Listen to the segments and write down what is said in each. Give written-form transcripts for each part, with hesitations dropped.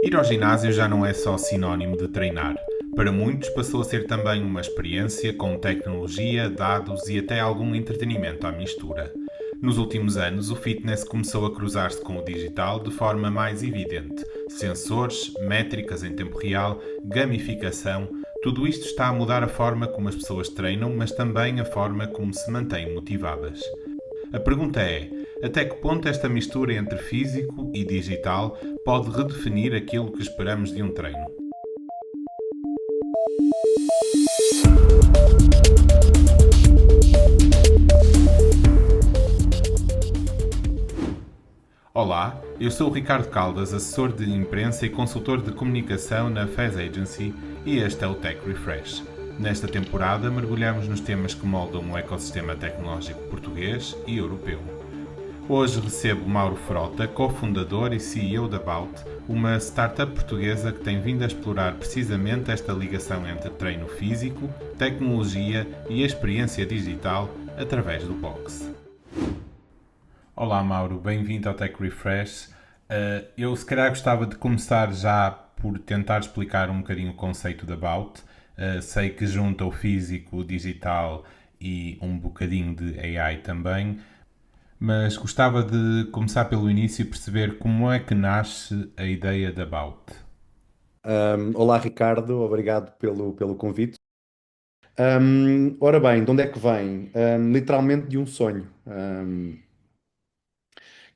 Ir ao ginásio já não é só sinónimo de treinar. Para muitos passou a ser também uma experiência com tecnologia, dados e até algum entretenimento à mistura. Nos últimos anos, o fitness começou a cruzar-se com o digital de forma mais evidente. Sensores, métricas em tempo real, gamificação, tudo isto está a mudar a forma como as pessoas treinam, mas também a forma como se mantêm motivadas. A pergunta é: até que ponto esta mistura entre físico e digital pode redefinir aquilo que esperamos de um treino? Olá, eu sou o Ricardo Caldas, assessor de imprensa e consultor de comunicação na Fez Agency, e este é o Tech Refresh. Nesta temporada mergulhamos nos temas que moldam o ecossistema tecnológico português e europeu. Hoje recebo Mauro Frota, cofundador e CEO da Bout, uma startup portuguesa que tem vindo a explorar precisamente esta ligação entre treino físico, tecnologia e experiência digital através do boxe. Olá Mauro, bem-vindo ao Tech Refresh. Eu se calhar gostava de começar já por tentar explicar um bocadinho o conceito da Bout. Sei que junta o físico, o digital e um bocadinho de AI também, mas gostava de começar pelo início e perceber como é que nasce a ideia da Bout. Olá, Ricardo, obrigado pelo convite. Ora bem, de onde é que vem? Literalmente de um sonho.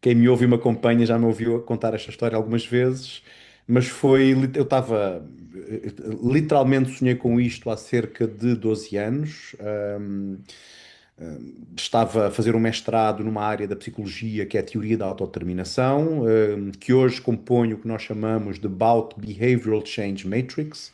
Quem me ouve e me acompanha já me ouviu contar esta história algumas vezes, mas eu estava, literalmente sonhei com isto há cerca de 12 anos. Estava a fazer um mestrado numa área da psicologia que é a teoria da autodeterminação, que hoje compõe o que nós chamamos de Bout Behavioral Change Matrix.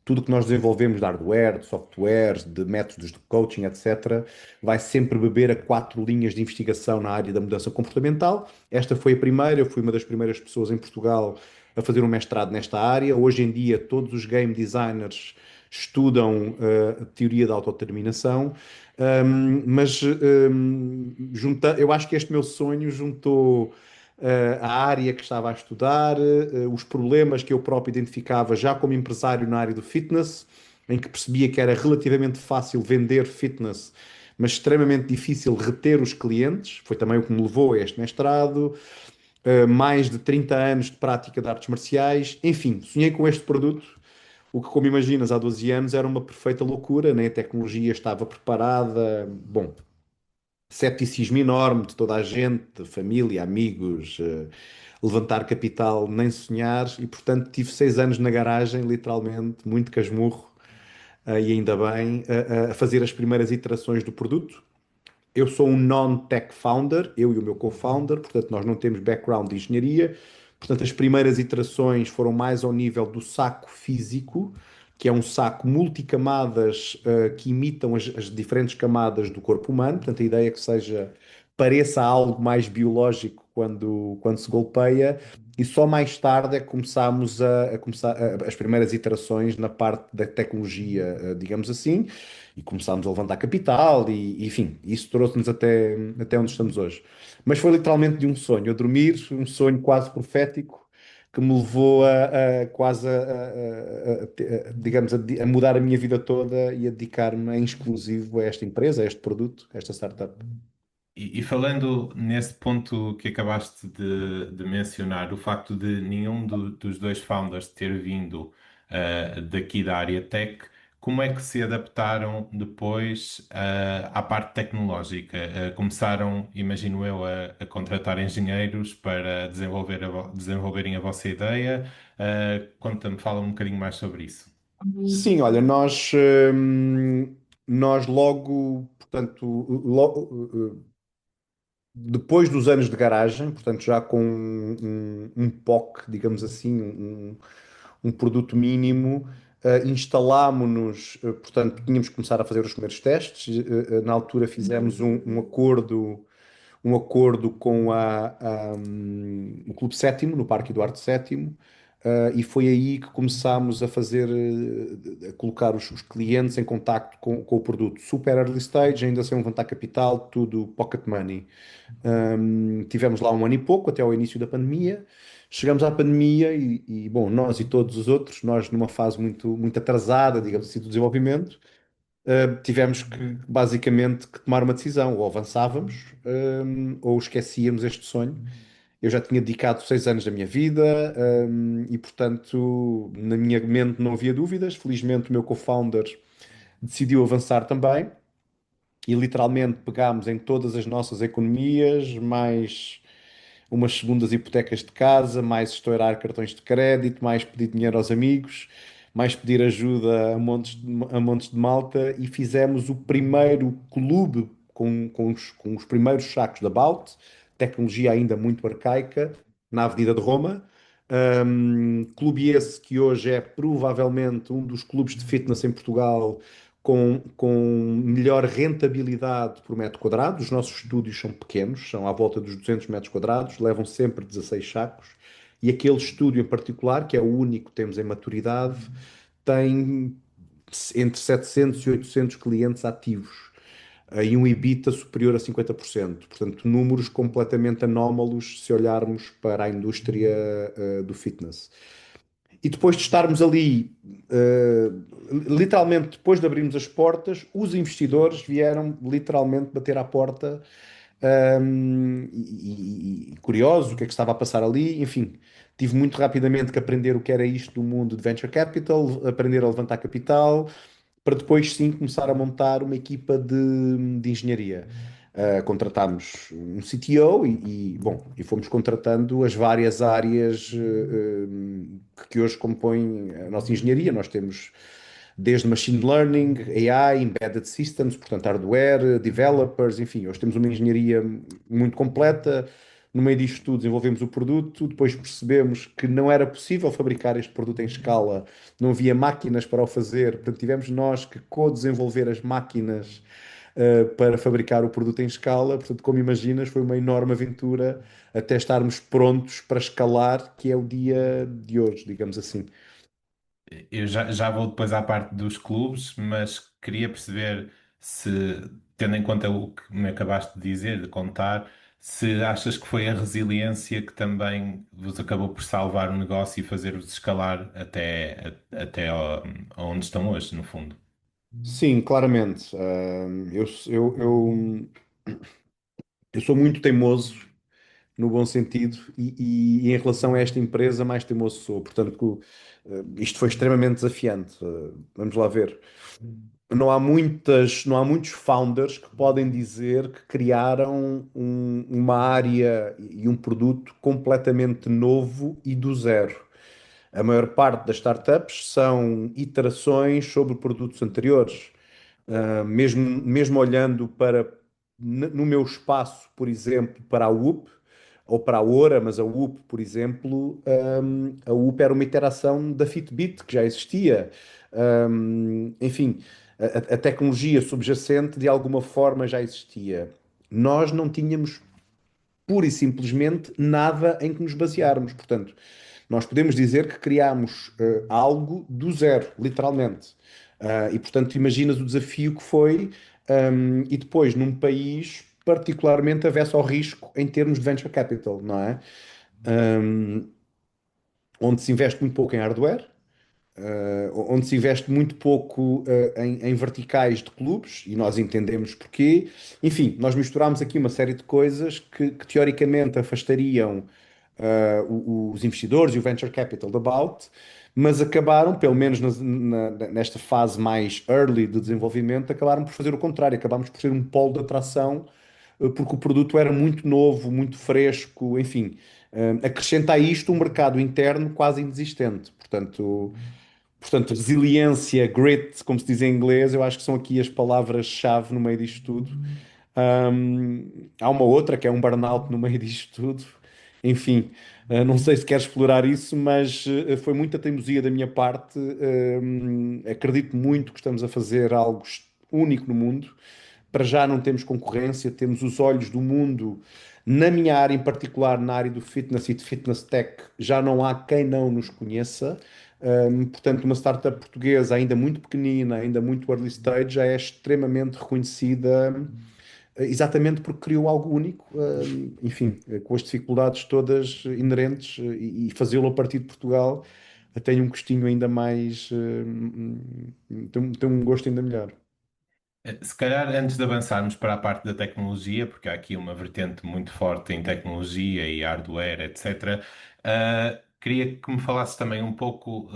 Tudo o que nós desenvolvemos de hardware, de softwares, de métodos de coaching, etc., vai sempre beber a quatro linhas de investigação na área da mudança comportamental. Esta foi a primeira, eu fui uma das primeiras pessoas em Portugal a fazer um mestrado nesta área. Hoje em dia, todos os game designers estudam a teoria da autodeterminação. Eu acho que este meu sonho juntou a área que estava a estudar, os problemas que eu próprio identificava já como empresário na área do fitness, em que percebia que era relativamente fácil vender fitness, mas extremamente difícil reter os clientes. Foi também o que me levou a este mestrado. Mais de 30 anos de prática de artes marciais. Enfim, sonhei com este produto. O que, como imaginas, há 12 anos era uma perfeita loucura, né? A tecnologia estava preparada. Bom, cepticismo enorme de toda a gente, de família, amigos, levantar capital, nem sonhar, e portanto tive 6 anos na garagem, literalmente, muito casmurro, e ainda bem, a fazer as primeiras iterações do produto. Eu sou um non-tech founder, eu e o meu co-founder, portanto nós não temos background de engenharia, portanto as primeiras iterações foram mais ao nível do saco físico, que é um saco multicamadas, que imitam as diferentes camadas do corpo humano, portanto a ideia é que pareça algo mais biológico quando se golpeia, e só mais tarde é que começámos a começar as primeiras iterações na parte da tecnologia, digamos assim, e começámos a levantar capital enfim, isso trouxe-nos até onde estamos hoje. Mas foi literalmente de um sonho, a dormir, um sonho quase profético que me levou a quase digamos, a mudar a minha vida toda e a dedicar-me em exclusivo a esta empresa, a este produto, a esta startup. E falando nesse ponto que acabaste de mencionar, o facto de nenhum dos dois founders ter vindo daqui da área tech, como é que se adaptaram depois à parte tecnológica? Começaram, imagino eu, a contratar engenheiros para desenvolverem a vossa ideia? Conta-me, fala um bocadinho mais sobre isso. Sim, olha, nós logo, portanto, depois dos anos de garagem, portanto, já com um POC, digamos assim, um produto mínimo, instalámo-nos, portanto, tínhamos que começar a fazer os primeiros testes. Na altura fizemos um acordo com o Clube Sétimo, no Parque Eduardo Sétimo, e foi aí que começámos a a colocar os clientes em contacto com o produto. Super early stage, ainda sem levantar capital, tudo pocket money. Tivemos lá um ano e pouco, até ao início da pandemia. Chegamos à pandemia bom, nós e todos os outros, nós numa fase muito atrasada, digamos assim, do desenvolvimento, tivemos que basicamente que tomar uma decisão, ou avançávamos, ou esquecíamos este sonho. Eu já tinha dedicado 6 anos da minha vida, e portanto, na minha mente não havia dúvidas. Felizmente, o meu co-founder decidiu avançar também e literalmente pegámos em todas as nossas economias, mais umas segundas hipotecas de casa, mais estourar cartões de crédito, mais pedir dinheiro aos amigos, mais pedir ajuda a montes de malta e fizemos o primeiro clube com os primeiros sacos da Bout, tecnologia ainda muito arcaica, na Avenida de Roma. Clube esse que hoje é provavelmente um dos clubes de fitness em Portugal com melhor rentabilidade por metro quadrado. Os nossos estúdios são pequenos, são à volta dos 200 metros quadrados, levam sempre 16 sacos. E aquele estúdio em particular, que é o único que temos em maturidade, tem entre 700 e 800 clientes ativos e um EBITDA superior a 50%. Portanto, números completamente anómalos se olharmos para a indústria do fitness. E depois de estarmos ali, literalmente depois de abrirmos as portas, os investidores vieram literalmente bater à porta, e curiosos o que é que estava a passar ali. Enfim, tive muito rapidamente que aprender o que era isto do mundo de venture capital, aprender a levantar capital, para depois sim começar a montar uma equipa de engenharia. Contratámos um CTO bom, e fomos contratando as várias áreas que hoje compõem a nossa engenharia. Nós temos desde machine learning, AI, embedded systems, portanto hardware, developers, enfim, hoje temos uma engenharia muito completa. No meio disto tudo, desenvolvemos o produto, depois percebemos que não era possível fabricar este produto em escala, não havia máquinas para o fazer, portanto, tivemos nós que co-desenvolver as máquinas para fabricar o produto em escala. Portanto, como imaginas, foi uma enorme aventura até estarmos prontos para escalar, que é o dia de hoje, digamos assim. Eu já vou depois à parte dos clubes, mas queria perceber se, tendo em conta o que me acabaste de dizer, de contar, se achas que foi a resiliência que também vos acabou por salvar o negócio e fazer-vos escalar até onde estão hoje, no fundo. Sim, claramente. Eu sou muito teimoso, no bom sentido, e em relação a esta empresa, mais teimoso sou. Portanto, isto foi extremamente desafiante. Vamos lá ver. Não há muitos founders que podem dizer que criaram uma área e um produto completamente novo e do zero. A maior parte das startups são iterações sobre produtos anteriores. Mesmo olhando no meu espaço, por exemplo, para a UP ou para a Ora, mas a UP, por exemplo, a UP era uma iteração da Fitbit, que já existia. Enfim, a tecnologia subjacente de alguma forma já existia. Nós não tínhamos pura e simplesmente nada em que nos basearmos. Portanto, nós podemos dizer que criámos algo do zero, literalmente. E portanto, imaginas o desafio que foi, e depois num país particularmente avesso ao risco em termos de venture capital, não é? Um, Onde se investe muito pouco em hardware, onde se investe muito pouco em verticais de clubes, e nós entendemos porquê. Enfim, nós misturámos aqui uma série de coisas que teoricamente afastariam os investidores e o venture capital da Bout, mas acabaram, pelo menos nesta fase mais early de desenvolvimento, acabaram por fazer o contrário, acabámos por ser um polo de atração, porque o produto era muito novo, muito fresco, enfim. Acrescenta a isto um mercado interno quase inexistente. Portanto, resiliência, grit, como se diz em inglês, eu acho que são aqui as palavras-chave no meio disto tudo. Há uma outra que é um burnout no meio disto tudo. Enfim, não sei se quer explorar isso, mas foi muita teimosia da minha parte. Acredito muito que estamos a fazer algo único no mundo. Para já não temos concorrência, temos os olhos do mundo. Na minha área em particular, na área do fitness e de fitness tech, já não há quem não nos conheça. Portanto, uma startup portuguesa ainda muito pequenina, ainda muito early stage, já é extremamente reconhecida exatamente porque criou algo único, enfim, com as dificuldades todas inerentes, e fazê-lo a partir de Portugal tem um gostinho ainda mais, tem um gosto ainda melhor. Se calhar, antes de avançarmos para a parte da tecnologia, porque há aqui uma vertente muito forte em tecnologia e hardware, etc., queria que me falasses também um pouco,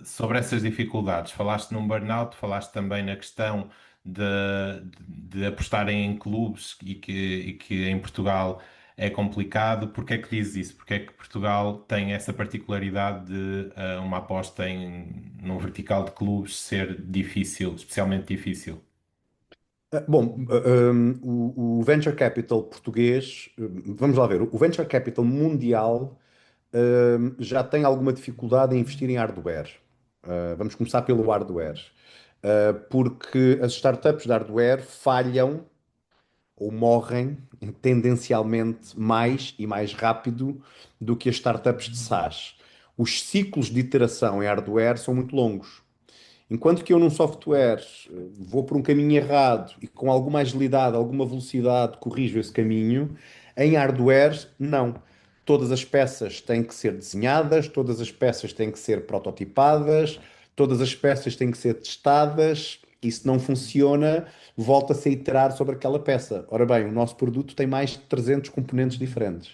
sobre essas dificuldades. Falaste num burnout, falaste também na questão de, de apostarem em clubes e que em Portugal é complicado. Porquê é que dizes isso? Porquê é que Portugal tem essa particularidade de, uma aposta num vertical de clubes ser difícil, especialmente difícil? Bom, o venture capital português, vamos lá ver, o venture capital mundial já tem alguma dificuldade em investir em hardware. Vamos começar pelo hardware. Porque as startups de hardware falham ou morrem tendencialmente mais e mais rápido do que as startups de SaaS. Os ciclos de iteração em hardware são muito longos. Enquanto que eu num software vou por um caminho errado e com alguma agilidade, alguma velocidade corrijo esse caminho, em hardware, não. Todas as peças têm que ser desenhadas, todas as peças têm que ser prototipadas, todas as peças têm que ser testadas, e se não funciona, volta-se a iterar sobre aquela peça. Ora bem, o nosso produto tem mais de 300 componentes diferentes.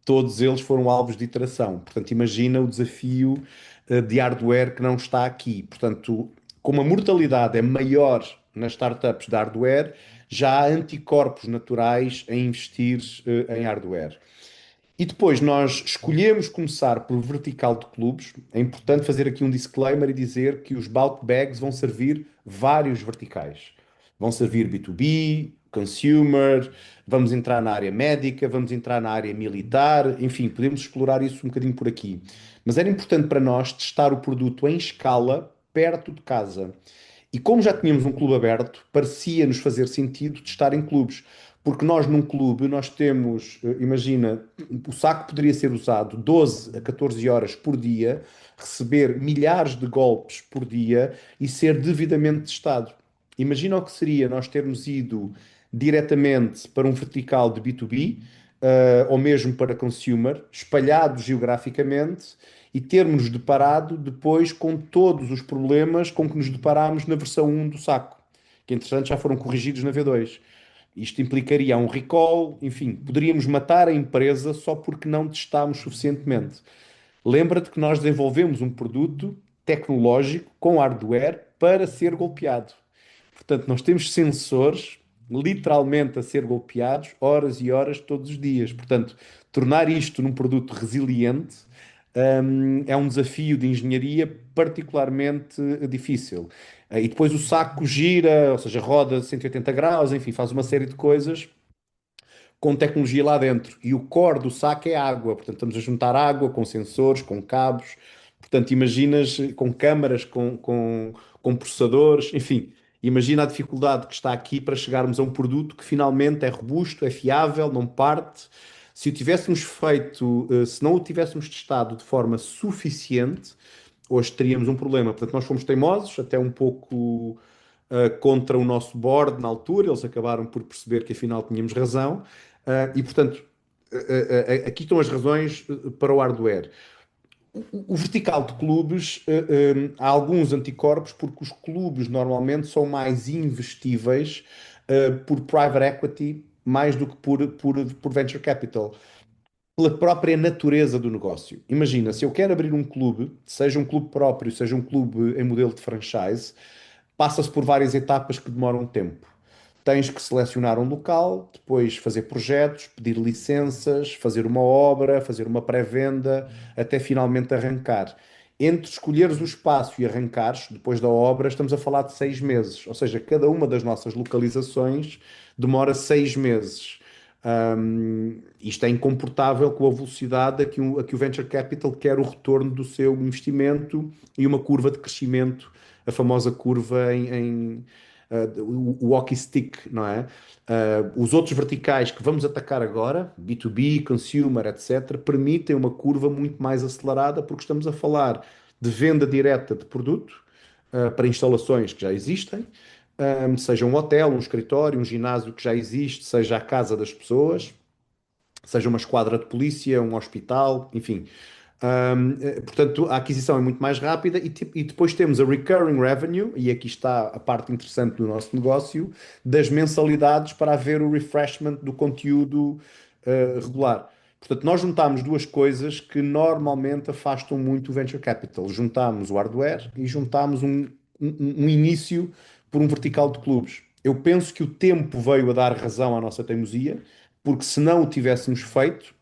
Todos eles foram alvos de iteração. Portanto, imagina o desafio de hardware que não está aqui. Portanto, como a mortalidade é maior nas startups de hardware, já há anticorpos naturais em investir em hardware. E depois nós escolhemos começar por vertical de clubes. É importante fazer aqui um disclaimer e dizer que os Bout Bags vão servir vários verticais. Vão servir B2B, consumer, vamos entrar na área médica, vamos entrar na área militar, enfim, podemos explorar isso um bocadinho por aqui. Mas era importante para nós testar o produto em escala, perto de casa. E como já tínhamos um clube aberto, parecia-nos fazer sentido de estar em clubes. Porque nós num clube, nós temos, imagina, o saco poderia ser usado 12 a 14 horas por dia, receber milhares de golpes por dia e ser devidamente testado. Imagina o que seria nós termos ido diretamente para um vertical de B2B, ou mesmo para consumer, espalhado geograficamente, e termos deparado depois com todos os problemas com que nos deparámos na versão 1 do saco, que entretanto já foram corrigidos na V2. Isto implicaria um recall, enfim, poderíamos matar a empresa só porque não testámos suficientemente. Lembra-te que nós desenvolvemos um produto tecnológico com hardware para ser golpeado. Portanto, nós temos sensores literalmente a ser golpeados horas e horas todos os dias. Portanto, tornar isto num produto resiliente, é um desafio de engenharia particularmente difícil. E depois o saco gira, ou seja, roda 180 graus, enfim, faz uma série de coisas com tecnologia lá dentro. E o core do saco é água, portanto, estamos a juntar água com sensores, com cabos. Portanto, imaginas com câmaras, com processadores, enfim, imagina a dificuldade que está aqui para chegarmos a um produto que finalmente é robusto, é fiável, não parte. Se o tivéssemos feito, se não o tivéssemos testado de forma suficiente, hoje teríamos um problema. Portanto, nós fomos teimosos, até um pouco contra o nosso board na altura, eles acabaram por perceber que afinal tínhamos razão. E portanto, aqui estão as razões para o hardware. O vertical de clubes, há alguns anticorpos, porque os clubes normalmente são mais investíveis por private equity mais do que por venture capital, pela própria natureza do negócio. Imagina, se eu quero abrir um clube, seja um clube próprio, seja um clube em modelo de franchise, passa-se por várias etapas que demoram tempo. Tens que selecionar um local, depois fazer projetos, pedir licenças, fazer uma obra, fazer uma pré-venda, até finalmente arrancar. Entre escolheres o espaço e arrancares, depois da obra, estamos a falar de 6 meses. Ou seja, cada uma das nossas localizações demora 6 meses. Isto é incomportável com a velocidade a que o venture capital quer o retorno do seu investimento e uma curva de crescimento, a famosa curva o hockey stick, não é? Os outros verticais que vamos atacar agora, B2B, consumer, etc., permitem uma curva muito mais acelerada porque estamos a falar de venda direta de produto para instalações que já existem, seja um hotel, um escritório, um ginásio que já existe, seja a casa das pessoas, seja uma esquadra de polícia, um hospital, enfim. Portanto, a aquisição é muito mais rápida e depois temos a recurring revenue, e aqui está a parte interessante do nosso negócio, das mensalidades para haver o refreshment do conteúdo regular. Portanto, nós juntámos duas coisas que normalmente afastam muito o venture capital. Juntámos o hardware e juntámos um início por um vertical de clubes. Eu penso que o tempo veio a dar razão à nossa teimosia, porque se não o tivéssemos feito,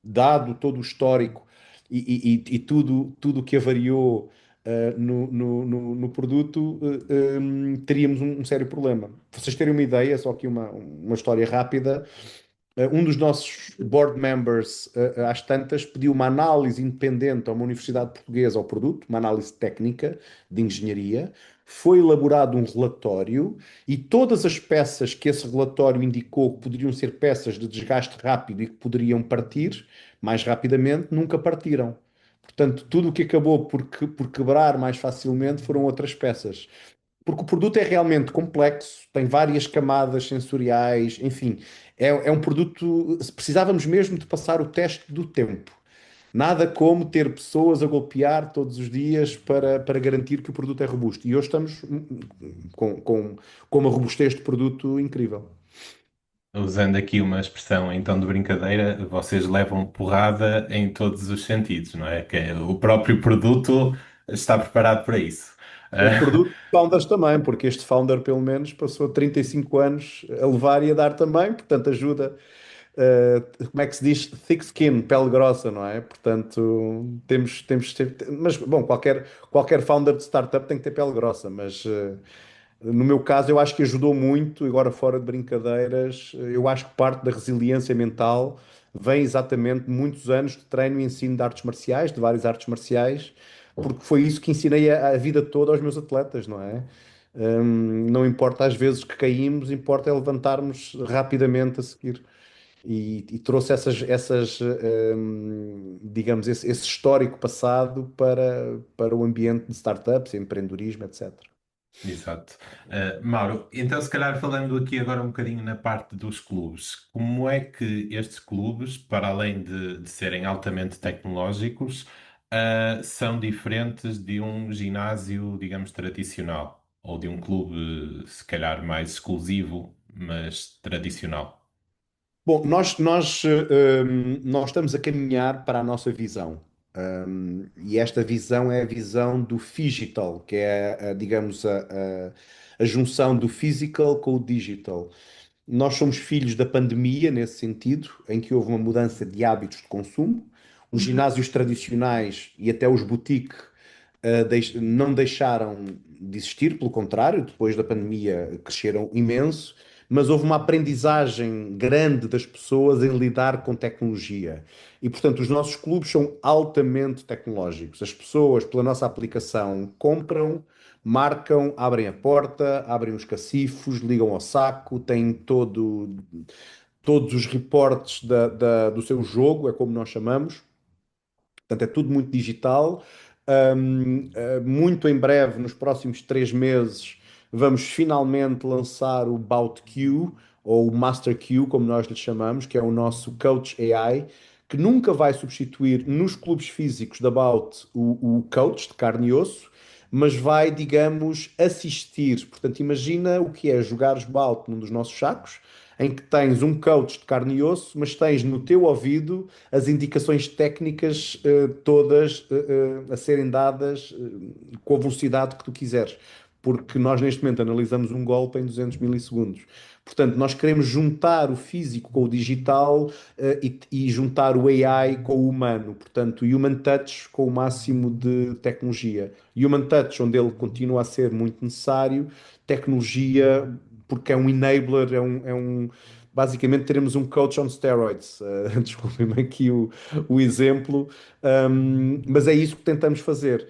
dado todo o histórico e tudo o que avariou no produto, teríamos um sério problema. Para vocês terem uma ideia, só aqui uma história rápida. Um dos nossos board members, às tantas, pediu uma análise independente a uma universidade portuguesa ao produto, uma análise técnica de engenharia. Foi elaborado um relatório e todas as peças que esse relatório indicou que poderiam ser peças de desgaste rápido e que poderiam partir mais rapidamente, nunca partiram. Portanto, tudo o que acabou por quebrar mais facilmente foram outras peças. Porque o produto é realmente complexo, tem várias camadas sensoriais, enfim, é um produto. Precisávamos mesmo de passar o teste do tempo. Nada como ter pessoas a golpear todos os dias para garantir que o produto é robusto. E hoje estamos com uma robustez de produto incrível. Usando aqui uma expressão então de brincadeira, vocês levam porrada em todos os sentidos, não é? Que o próprio produto está preparado para isso. O produto founders também, porque este founder, pelo menos, passou 35 anos a levar e a dar também, portanto, ajuda. Como é que se diz? Thick skin, pele grossa, não é? Portanto, temos de ter. Mas, bom, qualquer founder de startup tem que ter pele grossa, mas no meu caso, eu acho que ajudou muito, e agora fora de brincadeiras, eu acho que parte da resiliência mental vem exatamente de muitos anos de treino e ensino de artes marciais, de várias artes marciais, porque foi isso que ensinei a vida toda aos meus atletas, não é? Não importa às vezes que caímos, importa é levantarmos rapidamente a seguir. E trouxe digamos, esse histórico passado para o ambiente de startups, empreendedorismo, etc. Exato. Mauro, então se calhar falando aqui agora um bocadinho na parte dos clubes, como é que estes clubes, para além de serem altamente tecnológicos, são diferentes de um ginásio, digamos, tradicional, ou de um clube, se calhar, mais exclusivo, mas tradicional? Bom, nós estamos a caminhar para a nossa visão. E esta visão é a visão do phygital, que é, digamos, a junção do physical com o digital. Nós somos filhos da pandemia, nesse sentido, em que houve uma mudança de hábitos de consumo. Os ginásios tradicionais e até os boutiques não deixaram de existir, pelo contrário, depois da pandemia cresceram imenso, mas houve uma aprendizagem grande das pessoas em lidar com tecnologia. E, portanto, os nossos clubes são altamente tecnológicos. As pessoas, pela nossa aplicação, compram, marcam, abrem a porta, abrem os cacifos, ligam ao saco, têm todos os reportes do seu jogo, é como nós chamamos. Portanto, é tudo muito digital. Muito em breve, nos próximos 3 meses, vamos finalmente lançar o Bout Q, ou o Master Q, como nós lhe chamamos, que é o nosso Coach AI, que nunca vai substituir nos clubes físicos da Bout o coach de carne e osso, mas vai, digamos, assistir. Portanto, imagina o que é jogares Bout num dos nossos sacos, em que tens um coach de carne e osso, mas tens no teu ouvido as indicações técnicas todas a serem dadas com a velocidade que tu quiseres. Porque nós neste momento analisamos um golpe em 200 milissegundos. Portanto, nós queremos juntar o físico com o digital e juntar o AI com o humano. Portanto, Human Touch com o máximo de tecnologia. Human Touch, onde ele continua a ser muito necessário, tecnologia, porque é um enabler, basicamente teremos um coach on steroids. Desculpem-me aqui o exemplo, mas é isso que tentamos fazer.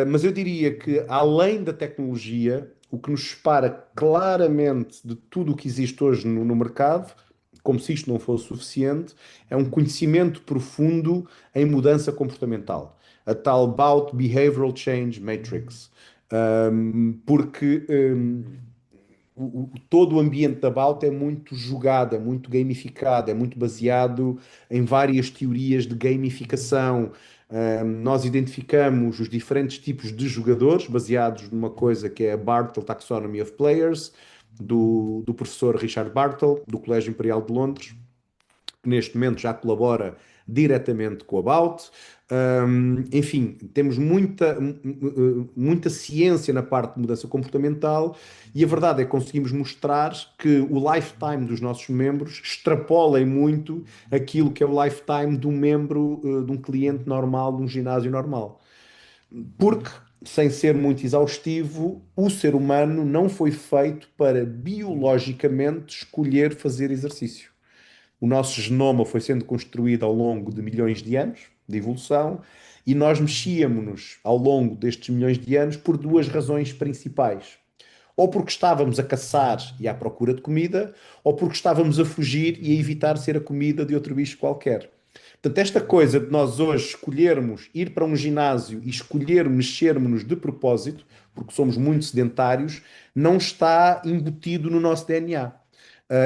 Mas eu diria que, além da tecnologia, o que nos separa claramente de tudo o que existe hoje no mercado, como se isto não fosse suficiente, é um conhecimento profundo em mudança comportamental. A tal Bout Behavioral Change Matrix. Porque todo o ambiente da Bout é muito jogado, é muito gamificado, é muito baseado em várias teorias de gamificação. Nós identificamos os diferentes tipos de jogadores baseados numa coisa que é a Bartle Taxonomy of Players, do professor Richard Bartle, do Colégio Imperial de Londres, que neste momento já colabora diretamente com a About. Enfim, temos muita ciência na parte de mudança comportamental e a verdade é que conseguimos mostrar que o lifetime dos nossos membros extrapolem muito aquilo que é o lifetime de um membro, de um cliente normal, de um ginásio normal. Porque, sem ser muito exaustivo, o ser humano não foi feito para biologicamente escolher fazer exercício. O nosso genoma foi sendo construído ao longo de milhões de anos de evolução e nós mexíamos-nos ao longo destes milhões de anos por duas razões principais. Ou porque estávamos a caçar e à procura de comida, ou porque estávamos a fugir e a evitar ser a comida de outro bicho qualquer. Portanto, esta coisa de nós hoje escolhermos ir para um ginásio e escolher mexermos-nos de propósito, porque somos muito sedentários, não está embutido no nosso DNA.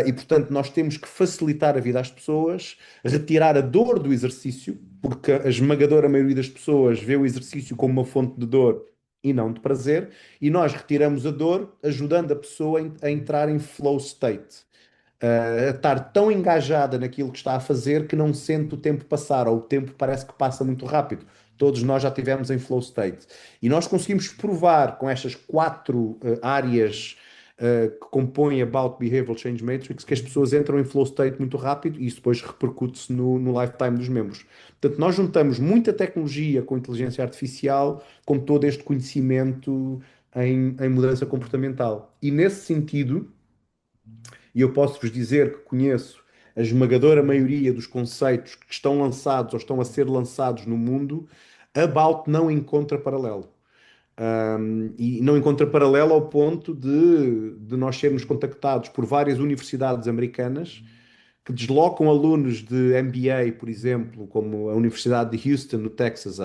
E, portanto, nós temos que facilitar a vida às pessoas, retirar a dor do exercício, porque a esmagadora maioria das pessoas vê o exercício como uma fonte de dor e não de prazer, e nós retiramos a dor, ajudando a pessoa a entrar em flow state, a estar tão engajada naquilo que está a fazer que não sente o tempo passar, ou o tempo parece que passa muito rápido. Todos nós já tivemos em flow state. E nós conseguimos provar com estas quatro áreas que compõem a About Behavioral Change Matrix que as pessoas entram em flow state muito rápido e isso depois repercute-se no lifetime dos membros. Portanto, nós juntamos muita tecnologia com inteligência artificial, com todo este conhecimento em mudança comportamental. E nesse sentido, e eu posso-vos dizer que conheço a esmagadora maioria dos conceitos que estão lançados ou estão a ser lançados no mundo, a About não encontra paralelo. E não encontra paralelo ao ponto de nós sermos contactados por várias universidades americanas que deslocam alunos de MBA, por exemplo, como a Universidade de Houston, no Texas,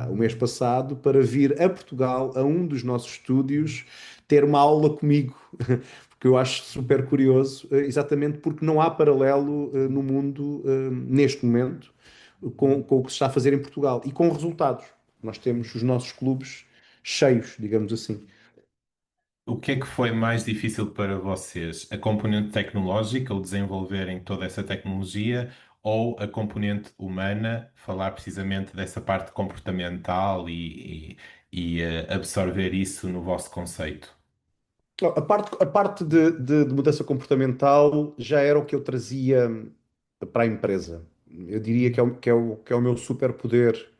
o mês passado, para vir a Portugal, a um dos nossos estúdios, ter uma aula comigo, porque eu acho super curioso, exatamente porque não há paralelo no mundo, neste momento, com o que se está a fazer em Portugal e com resultados. Nós temos os nossos clubes cheios, digamos assim. O que é que foi mais difícil para vocês? A componente tecnológica, o desenvolverem toda essa tecnologia, ou a componente humana, falar precisamente dessa parte comportamental e absorver isso no vosso conceito? A parte de mudança comportamental já era o que eu trazia para a empresa. Eu diria que é o meu superpoder.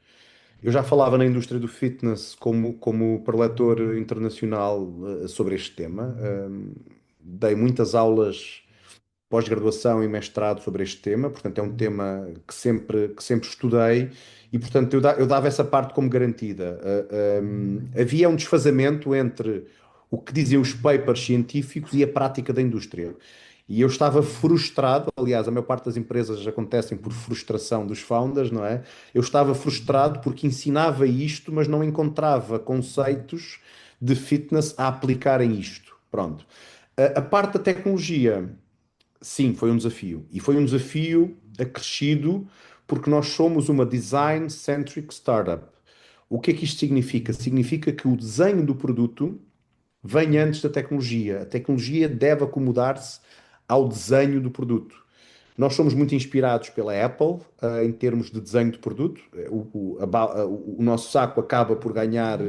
Eu já falava na indústria do fitness como preletor internacional sobre este tema. Dei muitas aulas pós-graduação e mestrado sobre este tema, portanto é um tema que sempre estudei e portanto eu dava essa parte como garantida. Havia um desfazamento entre o que diziam os papers científicos e a prática da indústria. E eu estava frustrado, aliás, a maior parte das empresas acontecem por frustração dos founders, não é? Eu estava frustrado porque ensinava isto, mas não encontrava conceitos de fitness a aplicar em isto. Pronto. A parte da tecnologia. Sim, foi um desafio. E foi um desafio acrescido porque nós somos uma design-centric startup. O que é que isto significa? Significa que o desenho do produto vem antes da tecnologia. A tecnologia deve acomodar-se ao desenho do produto. Nós somos muito inspirados pela Apple, em termos de desenho de produto. O nosso saco acaba por ganhar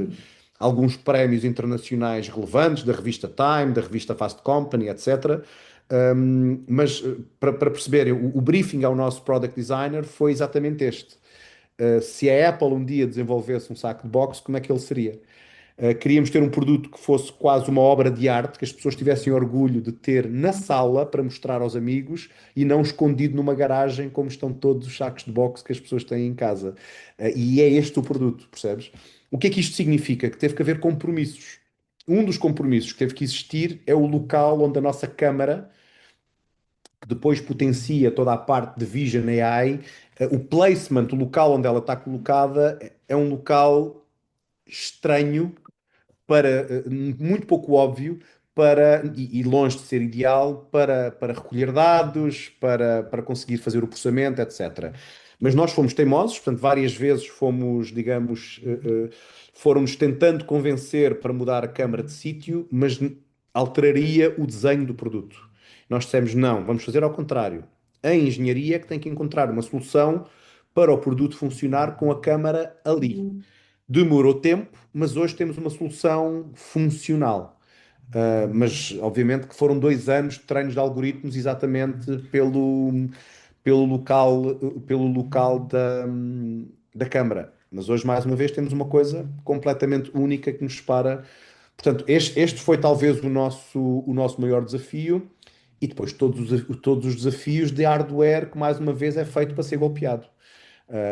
alguns prémios internacionais relevantes da revista Time, da revista Fast Company, etc. Mas para perceberem, o briefing ao nosso product designer foi exatamente este. Se a Apple um dia desenvolvesse um saco de boxe, como é que ele seria? Queríamos ter um produto que fosse quase uma obra de arte, que as pessoas tivessem orgulho de ter na sala para mostrar aos amigos e não escondido numa garagem, como estão todos os sacos de boxe que as pessoas têm em casa. E é este o produto, percebes? O que é que isto significa? Que teve que haver compromissos. Um dos compromissos que teve que existir é o local onde a nossa câmara, que depois potencia toda a parte de Vision AI, o placement, o local onde ela está colocada, é um local estranho, muito pouco óbvio, e longe de ser ideal para recolher dados, para conseguir fazer o processamento, etc. Mas nós fomos teimosos, portanto, várias vezes fomos, digamos, foram-nos tentando convencer para mudar a câmara de sítio, mas alteraria o desenho do produto. Nós dissemos, não, vamos fazer ao contrário. A engenharia é que tem que encontrar uma solução para o produto funcionar com a câmara ali. Demorou tempo, mas hoje temos uma solução funcional. Mas obviamente que foram 2 anos de treinos de algoritmos exatamente pelo local, pelo local da Câmara. Mas hoje, mais uma vez, temos uma coisa completamente única que nos separa. Portanto, este foi talvez o nosso maior desafio. E depois todos os desafios de hardware que, mais uma vez, é feito para ser golpeado.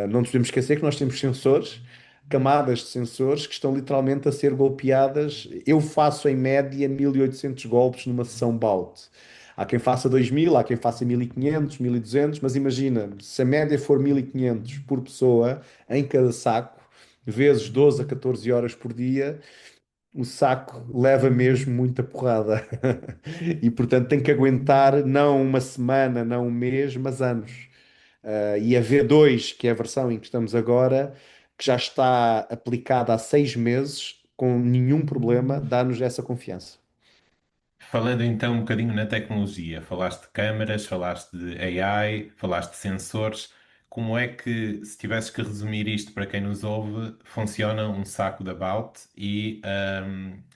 Não nos podemos esquecer que nós temos sensores, camadas de sensores que estão literalmente a ser golpeadas. Eu faço em média 1800 golpes numa sessão bout. Há quem faça 2000, há quem faça 1500, 1200, mas imagina, se a média for 1500 por pessoa em cada saco, vezes 12 a 14 horas por dia, o saco leva mesmo muita porrada. E portanto tem que aguentar não uma semana, não um mês, mas anos. E a V2, que é a versão em que estamos agora, que já está aplicada há 6 meses, com nenhum problema, dá-nos essa confiança. Falando então um bocadinho na tecnologia, falaste de câmaras, falaste de AI, falaste de sensores. Como é que, se tivesses que resumir isto para quem nos ouve, funciona um saco da Bout e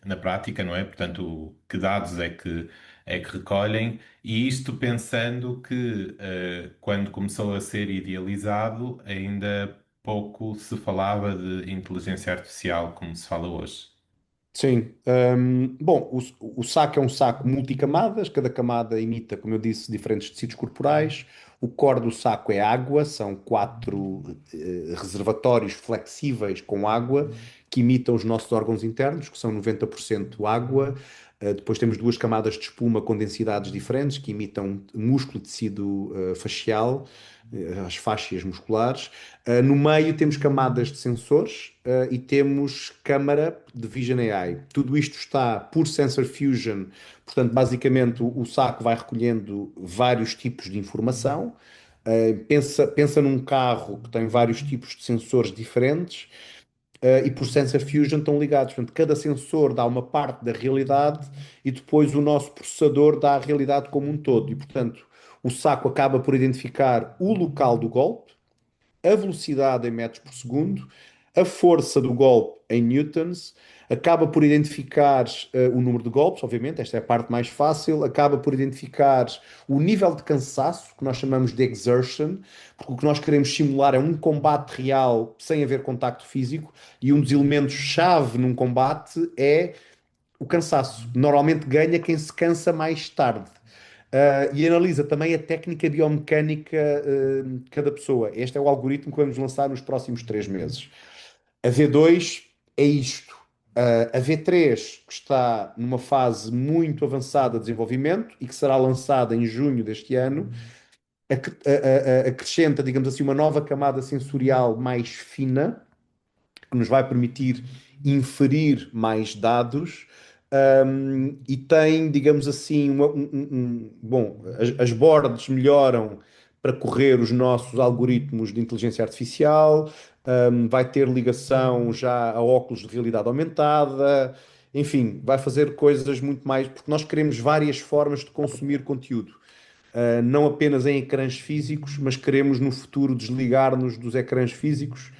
na prática, não é? Portanto, que dados é que recolhem? E isto pensando que quando começou a ser idealizado, ainda pouco se falava de inteligência artificial como se fala hoje. Sim. Bom, o saco é um saco multicamadas, cada camada imita, como eu disse, diferentes tecidos corporais. O core do saco é água, são 4 reservatórios flexíveis com água que imitam os nossos órgãos internos, que são 90% água. Depois temos 2 camadas de espuma com densidades diferentes, que imitam músculo e tecido facial, as fáscias musculares. No meio temos camadas de sensores e temos câmara de Vision AI. Tudo isto está por Sensor Fusion, portanto, basicamente o saco vai recolhendo vários tipos de informação. Pensa num carro que tem vários tipos de sensores diferentes e por Sensor Fusion estão ligados. Portanto, cada sensor dá uma parte da realidade e depois o nosso processador dá a realidade como um todo. E, portanto, o saco acaba por identificar o local do golpe, a velocidade em metros por segundo, a força do golpe em newtons, acaba por identificar o número de golpes, obviamente, esta é a parte mais fácil, acaba por identificar o nível de cansaço, que nós chamamos de exertion, porque o que nós queremos simular é um combate real sem haver contacto físico, e um dos elementos-chave num combate é o cansaço. Normalmente ganha quem se cansa mais tarde. E analisa também a técnica biomecânica de cada pessoa. Este é o algoritmo que vamos lançar nos próximos 3 meses. A V2 é isto. A V3, que está numa fase muito avançada de desenvolvimento e que será lançada em junho deste ano, acrescenta, digamos assim, uma nova camada sensorial mais fina, que nos vai permitir inferir mais dados. E tem, digamos assim, bom, as boards melhoram para correr os nossos algoritmos de inteligência artificial, vai ter ligação já a óculos de realidade aumentada, enfim, vai fazer coisas muito mais, porque nós queremos várias formas de consumir conteúdo. Não apenas em ecrãs físicos, mas queremos no futuro desligar-nos dos ecrãs físicos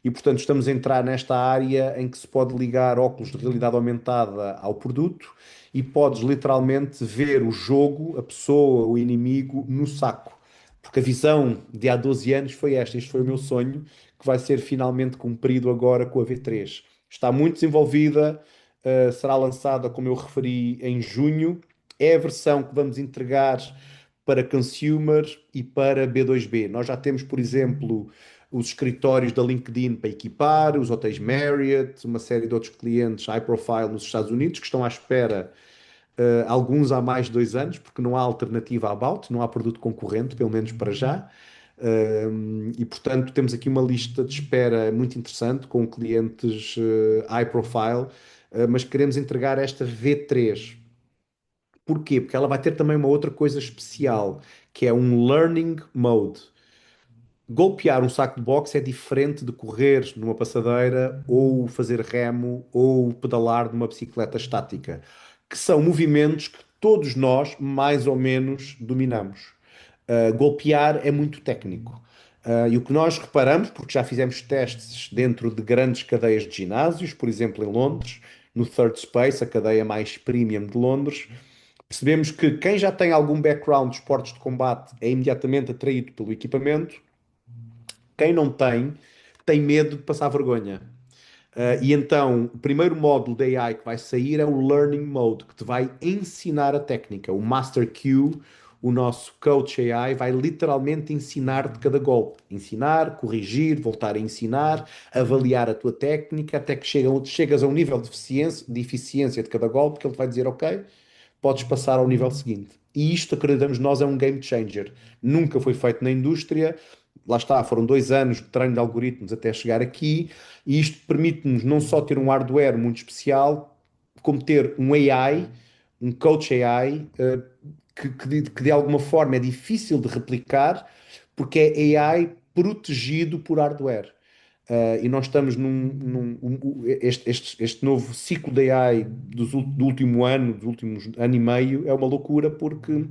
e, portanto, estamos a entrar nesta área em que se pode ligar óculos de realidade aumentada ao produto e podes literalmente ver o jogo, a pessoa, o inimigo no saco. Porque a visão de há 12 anos foi esta, este foi o meu sonho, que vai ser finalmente cumprido agora com a V3. Está muito desenvolvida, será lançada, como eu referi, em junho. É a versão que vamos entregar para consumer e para B2B. Nós já temos, por exemplo, os escritórios da LinkedIn para equipar, os hotéis Marriott, uma série de outros clientes high profile nos Estados Unidos que estão à espera, alguns há mais de 2 anos, porque não há alternativa à About, não há produto concorrente, pelo menos para já. E portanto temos aqui uma lista de espera muito interessante com clientes high profile, mas queremos entregar esta V3. Porquê? Porque ela vai ter também uma outra coisa especial, que é um learning mode. Golpear um saco de boxe é diferente de correr numa passadeira ou fazer remo ou pedalar numa bicicleta estática, que são movimentos que todos nós mais ou menos dominamos. Golpear é muito técnico. E o que nós reparamos, porque já fizemos testes dentro de grandes cadeias de ginásios, por exemplo, em Londres, no Third Space, a cadeia mais premium de Londres, percebemos que quem já tem algum background de esportes de combate é imediatamente atraído pelo equipamento. Quem não tem, tem medo de passar vergonha. E então, o primeiro módulo da AI que vai sair é o Learning Mode, que te vai ensinar a técnica. O Master Q, o nosso coach AI, vai literalmente ensinar-te cada golpe. Ensinar, corrigir, voltar a ensinar, avaliar a tua técnica, até que chegas a um nível de eficiência de cada golpe, que ele te vai dizer, ok, podes passar ao nível seguinte. E isto, acreditamos nós, é um game changer. Nunca foi feito na indústria. Lá está, foram 2 anos de treino de algoritmos até chegar aqui, e isto permite-nos não só ter um hardware muito especial, como ter um AI, um coach AI, que de alguma forma é difícil de replicar, porque é AI protegido por hardware. E nós estamos este novo ciclo de AI do último ano, dos últimos ano e meio, é uma loucura porque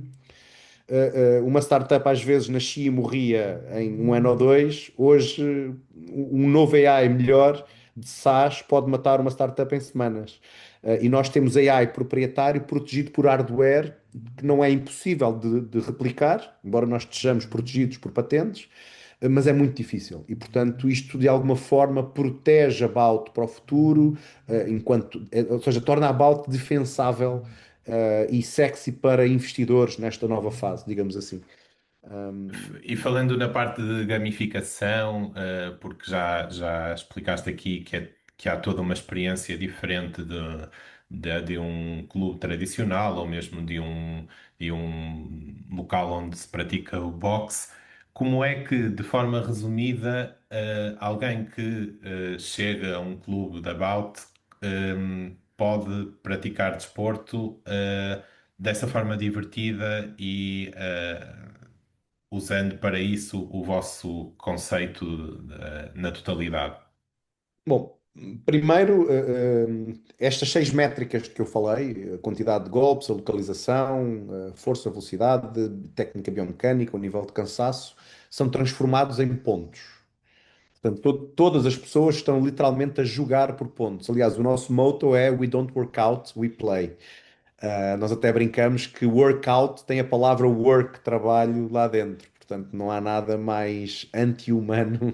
uma startup às vezes nascia e morria em um ano ou dois. Hoje, um novo AI melhor de SaaS pode matar uma startup em semanas. E nós temos AI proprietário protegido por hardware que não é impossível de replicar, embora nós estejamos protegidos por patentes, mas é muito difícil. E, portanto, isto de alguma forma protege a About para o futuro, ou seja, torna a About defensável, e sexy para investidores nesta nova fase, digamos assim. E falando na parte de gamificação, porque já explicaste aqui que há toda uma experiência diferente de um clube tradicional ou mesmo de um local onde se pratica o boxe, como é que, de forma resumida, alguém que chega a um clube da Bout pode praticar desporto dessa forma divertida e usando para isso o vosso conceito na totalidade. Bom, primeiro, estas 6 métricas que eu falei, a quantidade de golpes, a localização, a força, a velocidade, técnica biomecânica, o nível de cansaço, são transformados em pontos. Portanto, todas as pessoas estão literalmente a jogar por pontos. Aliás, o nosso motto é We don't work out, we play. Nós até brincamos que workout tem a palavra work, trabalho, lá dentro. Portanto, não há nada mais anti-humano,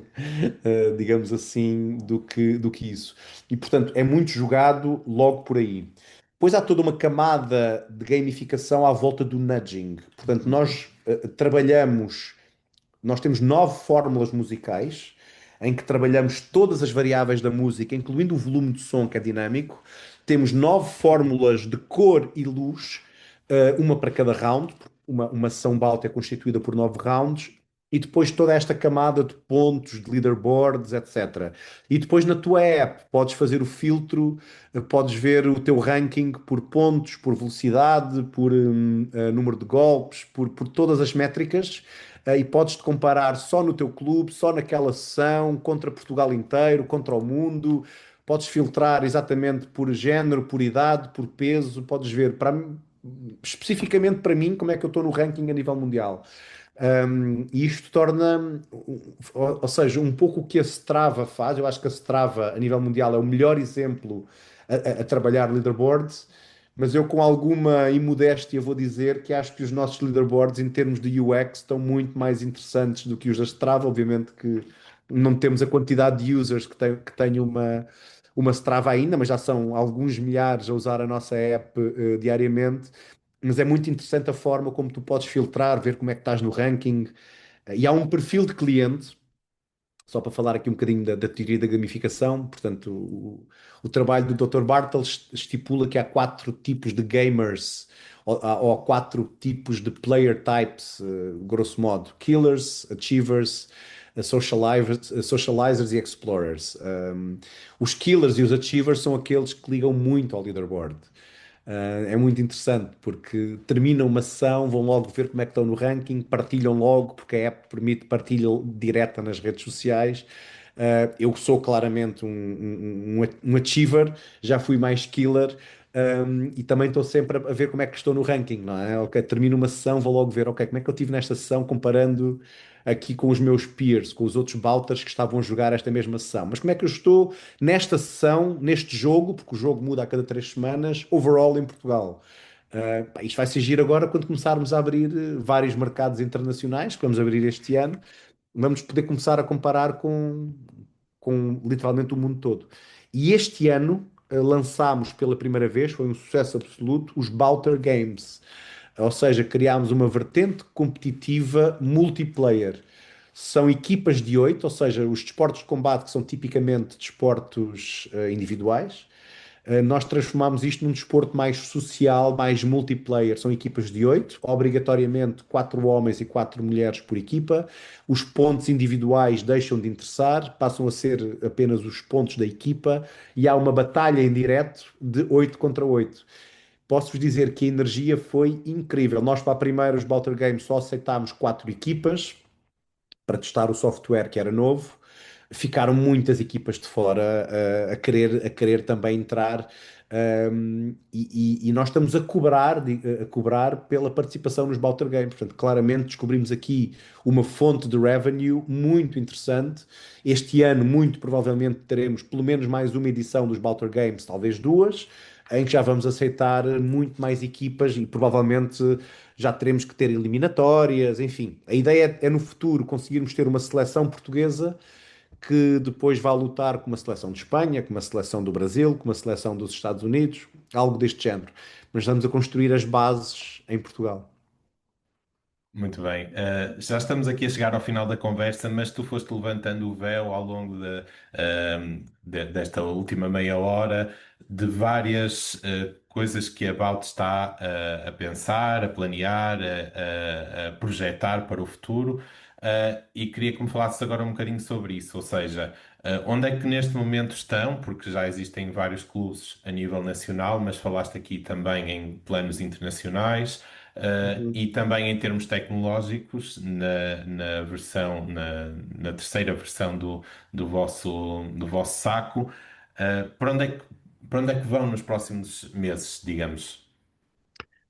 digamos assim, do que isso. E, portanto, é muito jogado logo por aí. Depois há toda uma camada de gamificação à volta do nudging. Portanto, nós temos 9 fórmulas musicais em que trabalhamos todas as variáveis da música, incluindo o volume de som, que é dinâmico. Temos 9 fórmulas de cor e luz, uma para cada round. Uma sessão báltica é constituída por 9 rounds. E depois toda esta camada de pontos, de leaderboards, etc. E depois na tua app podes fazer o filtro, podes ver o teu ranking por pontos, por velocidade, por número de golpes, por todas as métricas, e podes-te comparar só no teu clube, só naquela sessão, contra Portugal inteiro, contra o mundo. Podes filtrar exatamente por género, por idade, por peso. Podes ver especificamente para mim como é que eu estou no ranking a nível mundial. E isto torna, ou seja, um pouco o que a Strava faz. Eu acho que a Strava, a nível mundial, é o melhor exemplo a trabalhar leaderboards, mas eu, com alguma imodéstia, vou dizer que acho que os nossos leaderboards, em termos de UX, estão muito mais interessantes do que os da Strava. Obviamente que não temos a quantidade de users que tem uma Strava ainda, mas já são alguns milhares a usar a nossa app diariamente. Mas é muito interessante a forma como tu podes filtrar, ver como é que estás no ranking. E há um perfil de cliente, só para falar aqui um bocadinho da teoria da gamificação. Portanto, o trabalho do Dr. Bartle estipula que há 4 tipos de gamers, ou 4 tipos de player types, grosso modo: killers, achievers, socializers e explorers. Os killers e os achievers são aqueles que ligam muito ao leaderboard. É muito interessante porque terminam uma sessão, vão logo ver como é que estão no ranking, partilham logo, porque a app permite partilha direta nas redes sociais. Eu sou claramente um achiever, já fui mais killer, e também estou sempre a ver como é que estou no ranking, não é? Ok, termino uma sessão, vou logo ver, ok, como é que eu tive nesta sessão comparando aqui com os meus peers, com os outros bouters que estavam a jogar esta mesma sessão. Mas como é que eu estou nesta sessão, neste jogo, porque o jogo muda a cada 3 semanas, overall em Portugal? Pá, isto vai se agir agora quando começarmos a abrir vários mercados internacionais, que vamos abrir este ano, vamos poder começar a comparar com literalmente o mundo todo. E este ano lançámos pela primeira vez, foi um sucesso absoluto, os Bouter Games. Ou seja, criámos uma vertente competitiva multiplayer. São equipas de 8, ou seja, os desportos de combate que são tipicamente desportos individuais. Nós transformámos isto num desporto mais social, mais multiplayer. São equipas de 8, obrigatoriamente 4 homens e 4 mulheres por equipa. Os pontos individuais deixam de interessar, passam a ser apenas os pontos da equipa e há uma batalha em direto de 8 contra 8. Posso-vos dizer que a energia foi incrível. Nós, para a primeira, os Balter Games, só aceitámos 4 equipas para testar o software que era novo. Ficaram muitas equipas de fora a querer também entrar. E nós estamos a cobrar pela participação nos Balter Games. Portanto, claramente descobrimos aqui uma fonte de revenue muito interessante. Este ano, muito provavelmente, teremos pelo menos mais uma edição dos Balter Games, talvez duas, em que já vamos aceitar muito mais equipas e provavelmente já teremos que ter eliminatórias, enfim. A ideia é no futuro conseguirmos ter uma seleção portuguesa que depois vá lutar com uma seleção de Espanha, com uma seleção do Brasil, com uma seleção dos Estados Unidos, algo deste género. Mas estamos a construir as bases em Portugal. Muito bem. Já estamos aqui a chegar ao final da conversa, mas tu foste levantando o véu ao longo desta última meia hora de várias coisas que a About está a pensar, a planear, a projetar para o futuro. E queria que me falasses agora um bocadinho sobre isso, ou seja, onde é que neste momento estão, porque já existem vários clubes a nível nacional, mas falaste aqui também em planos internacionais. Uhum. E também em termos tecnológicos, na versão, na terceira versão do vosso saco, para onde é que vão nos próximos meses, digamos?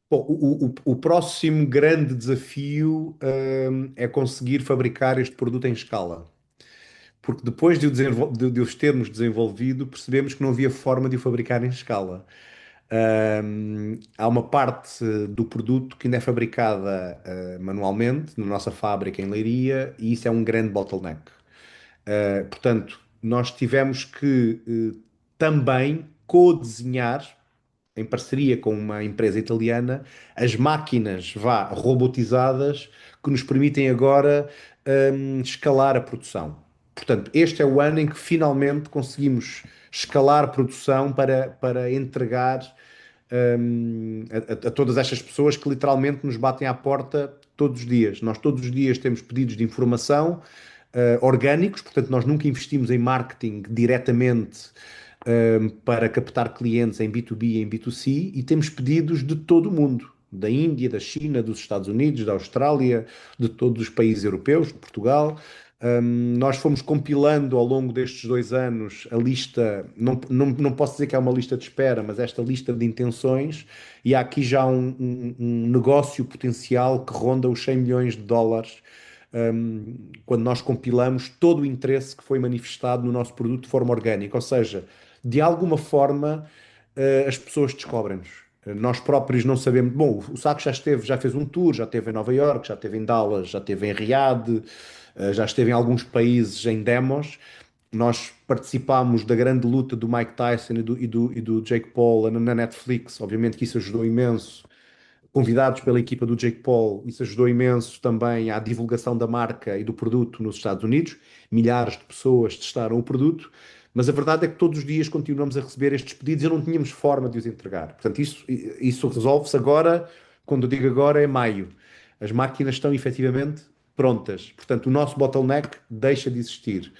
Bom, o próximo grande desafio, é conseguir fabricar este produto em escala. Porque depois de os termos desenvolvido, percebemos que não havia forma de o fabricar em escala. Há uma parte do produto que ainda é fabricada manualmente na nossa fábrica em Leiria e isso é um grande bottleneck. Portanto, nós tivemos que também co-desenhar, em parceria com uma empresa italiana, as máquinas, vá, robotizadas, que nos permitem agora escalar a produção. Portanto, este é o ano em que finalmente conseguimos escalar a produção para entregar a todas estas pessoas que literalmente nos batem à porta todos os dias. Nós todos os dias temos pedidos de informação orgânicos, portanto, nós nunca investimos em marketing diretamente para captar clientes em B2B e em B2C e temos pedidos de todo o mundo. Da Índia, da China, dos Estados Unidos, da Austrália, de todos os países europeus, de Portugal. Nós fomos compilando ao longo destes 2 anos a lista, não posso dizer que é uma lista de espera, mas esta lista de intenções, e há aqui já um negócio potencial que ronda os 100 milhões de dólares, quando nós compilamos todo o interesse que foi manifestado no nosso produto de forma orgânica. Ou seja, de alguma forma, as pessoas descobrem-nos. Nós próprios não sabemos. Bom, o Saco já esteve, já fez um tour, já esteve em Nova Iorque, já esteve em Dallas, já esteve em Riad, já esteve em alguns países em demos. Nós participámos da grande luta do Mike Tyson e do Jake Paul na Netflix. Obviamente que isso ajudou imenso. Convidados pela equipa do Jake Paul, isso ajudou imenso também à divulgação da marca e do produto nos Estados Unidos. Milhares de pessoas testaram o produto, mas a verdade é que todos os dias continuamos a receber estes pedidos e não tínhamos forma de os entregar. Portanto, isso resolve-se agora, quando eu digo agora, é maio. As máquinas estão efetivamente prontas. Portanto, o nosso bottleneck deixa de existir.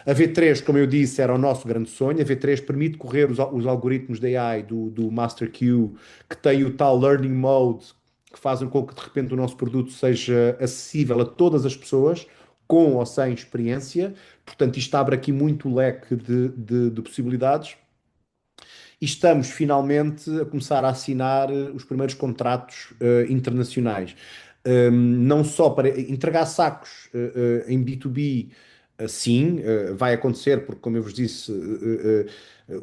A V3, como eu disse, era o nosso grande sonho. A V3 permite correr os algoritmos de AI do MasterQ, que tem o tal Learning Mode, que fazem com que de repente o nosso produto seja acessível a todas as pessoas, com ou sem experiência. Portanto, isto abre aqui muito o leque de possibilidades. E estamos finalmente a começar a assinar os primeiros contratos internacionais. Não só para entregar sacos em B2B, sim, vai acontecer, porque, como eu vos disse,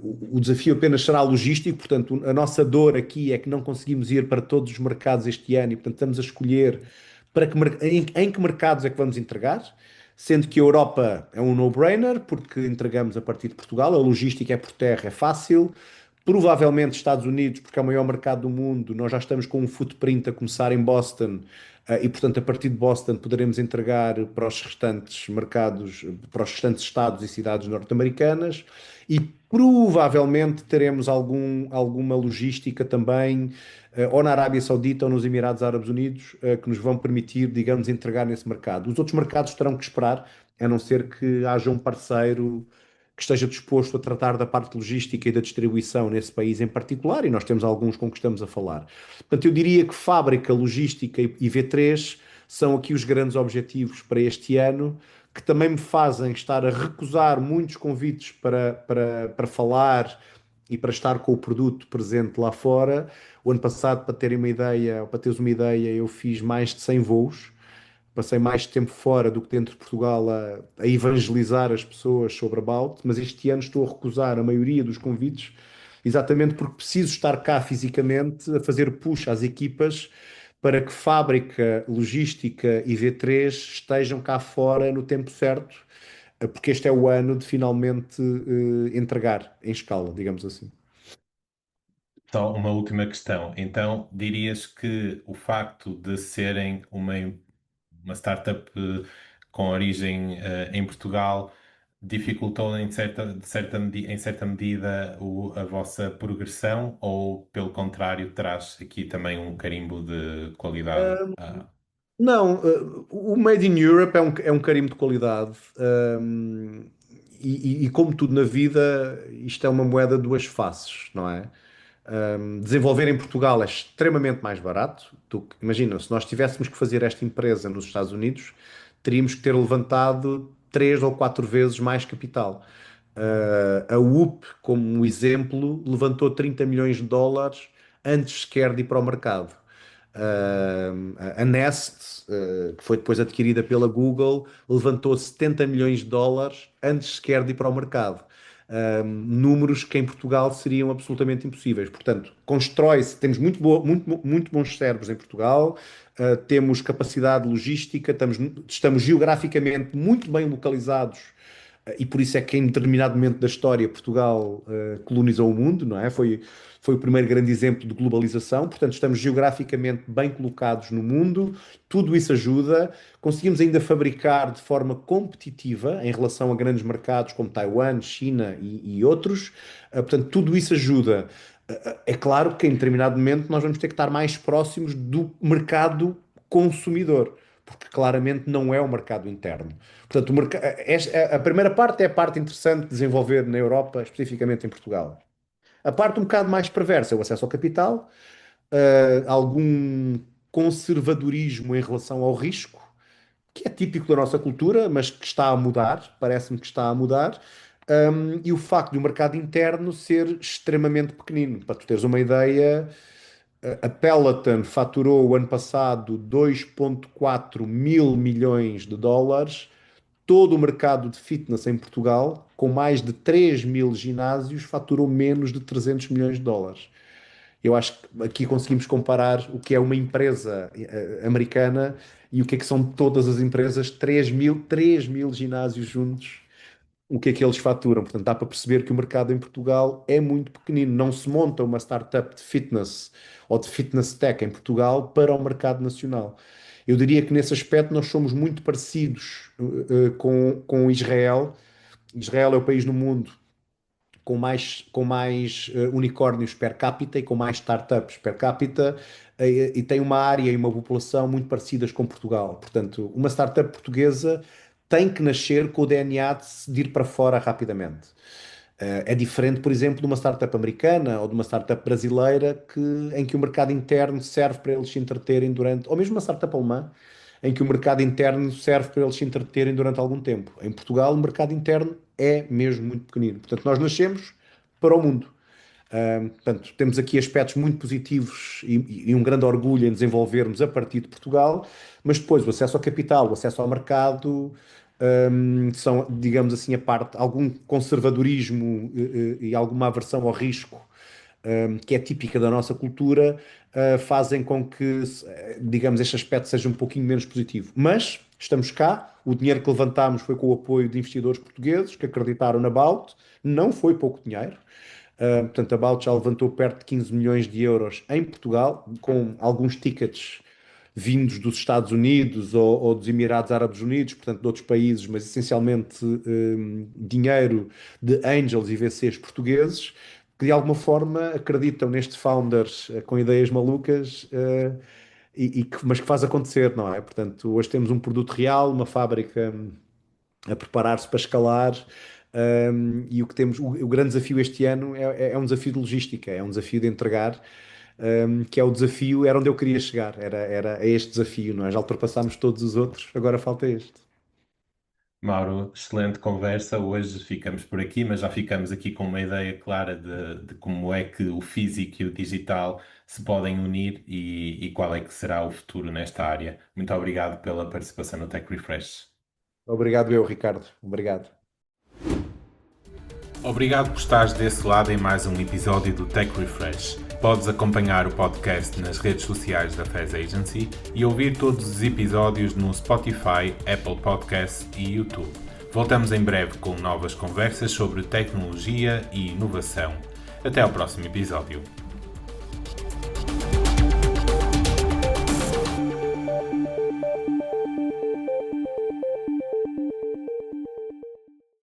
o desafio apenas será logístico. Portanto, a nossa dor aqui é que não conseguimos ir para todos os mercados este ano e, portanto, estamos a escolher em que mercados é que vamos entregar. Sendo que a Europa é um no-brainer, porque entregamos a partir de Portugal, a logística é por terra, é fácil. Provavelmente Estados Unidos, porque é o maior mercado do mundo, nós já estamos com um footprint a começar em Boston, e portanto a partir de Boston poderemos entregar para os restantes mercados, para os restantes estados e cidades norte-americanas, e provavelmente teremos alguma logística também, ou na Arábia Saudita ou nos Emirados Árabes Unidos, que nos vão permitir, digamos, entregar nesse mercado. Os outros mercados terão que esperar, a não ser que haja um parceiro que esteja disposto a tratar da parte logística e da distribuição nesse país em particular, e nós temos alguns com que estamos a falar. Portanto, eu diria que fábrica, logística e V3 são aqui os grandes objetivos para este ano, que também me fazem estar a recusar muitos convites para falar e para estar com o produto presente lá fora. O ano passado, para terem uma ideia, ou para teres uma ideia, eu fiz mais de 100 voos. Passei mais tempo fora do que dentro de Portugal a evangelizar as pessoas sobre a Bout, mas este ano estou a recusar a maioria dos convites, exatamente porque preciso estar cá fisicamente a fazer push às equipas para que fábrica, logística e V3 estejam cá fora no tempo certo, porque este é o ano de finalmente entregar em escala, digamos assim. Só uma última questão. Então, dirias que o facto de serem uma startup com origem em Portugal dificultou em certa medida a vossa progressão, ou, pelo contrário, traz aqui também um carimbo de qualidade? Não, o Made in Europe é um carimbo de qualidade. E como tudo na vida, isto é uma moeda de duas faces, não é? Desenvolver em Portugal é extremamente mais barato. Imagina, se nós tivéssemos que fazer esta empresa nos Estados Unidos, teríamos que ter levantado 3 ou 4 vezes mais capital. A UP, como um exemplo, levantou 30 milhões de dólares antes sequer de ir para o mercado. A Nest, que foi depois adquirida pela Google, levantou 70 milhões de dólares antes sequer de ir para o mercado. Números que em Portugal seriam absolutamente impossíveis. Portanto, constrói-se, temos muito bons cérebros em Portugal, temos capacidade logística, estamos geograficamente muito bem localizados, e por isso é que em determinado momento da história Portugal colonizou o mundo, não é? Foi o primeiro grande exemplo de globalização. Portanto, estamos geograficamente bem colocados no mundo, tudo isso ajuda. Conseguimos ainda fabricar de forma competitiva em relação a grandes mercados como Taiwan, China e outros. Portanto, tudo isso ajuda. É claro que em determinado momento nós vamos ter que estar mais próximos do mercado consumidor, porque claramente não é o mercado interno. Portanto, a primeira parte é a parte interessante de desenvolver na Europa, especificamente em Portugal. A parte um bocado mais perversa é o acesso ao capital, algum conservadorismo em relação ao risco, que é típico da nossa cultura, mas que está a mudar, parece-me que está a mudar, e o facto de o mercado interno ser extremamente pequenino. Para tu teres uma ideia, a Peloton faturou o ano passado 2,4 mil milhões de dólares. Todo o mercado de fitness em Portugal, com mais de 3 mil ginásios, faturou menos de 300 milhões de dólares. Eu acho que aqui conseguimos comparar o que é uma empresa americana e o que é que são todas as empresas, 3 mil ginásios juntos, o que é que eles faturam. Portanto, dá para perceber que o mercado em Portugal é muito pequenino. Não se monta uma startup de fitness ou de fitness tech em Portugal para o mercado nacional. Eu diria que nesse aspecto nós somos muito parecidos com Israel. Israel é o país no mundo com mais unicórnios per capita e com mais startups per capita, e tem uma área e uma população muito parecidas com Portugal. Portanto, uma startup portuguesa tem que nascer com o DNA de ir para fora rapidamente. É diferente, por exemplo, de uma startup americana ou de uma startup brasileira em que o mercado interno serve para eles se entreterem durante, ou mesmo uma startup alemã, em que o mercado interno serve para eles se entreterem durante algum tempo. Em Portugal, o mercado interno é mesmo muito pequenino. Portanto, nós nascemos para o mundo. Portanto, temos aqui aspectos muito positivos e um grande orgulho em desenvolvermos a partir de Portugal, mas depois o acesso ao capital, o acesso ao mercado, são, digamos assim, a parte, algum conservadorismo e alguma aversão ao risco, que é típica da nossa cultura, fazem com que, digamos, este aspecto seja um pouquinho menos positivo. Mas estamos cá, o dinheiro que levantámos foi com o apoio de investidores portugueses que acreditaram na Balt, não foi pouco dinheiro. Portanto, a Balt já levantou perto de 15 milhões de euros em Portugal, com alguns tickets vindos dos Estados Unidos ou dos Emirados Árabes Unidos, portanto, de outros países, mas essencialmente dinheiro de angels e VCs portugueses, que de alguma forma acreditam nestes founders com ideias malucas, mas que faz acontecer, não é? Portanto, hoje temos um produto real, uma fábrica a preparar-se para escalar. E o que temos, o grande desafio este ano é um desafio de logística, é um desafio de entregar, que é o desafio, era onde eu queria chegar, era este desafio, não é? Já ultrapassámos todos os outros, agora falta este. Mauro, excelente conversa. Hoje ficamos por aqui, mas já ficamos aqui com uma ideia clara de como é que o físico e o digital se podem unir e qual é que será o futuro nesta área. Muito obrigado pela participação no Tech Refresh. Obrigado eu, Ricardo. Obrigado. Obrigado por estares desse lado em mais um episódio do Tech Refresh. Podes acompanhar o podcast nas redes sociais da Fez Agency e ouvir todos os episódios no Spotify, Apple Podcasts e YouTube. Voltamos em breve com novas conversas sobre tecnologia e inovação. Até ao próximo episódio.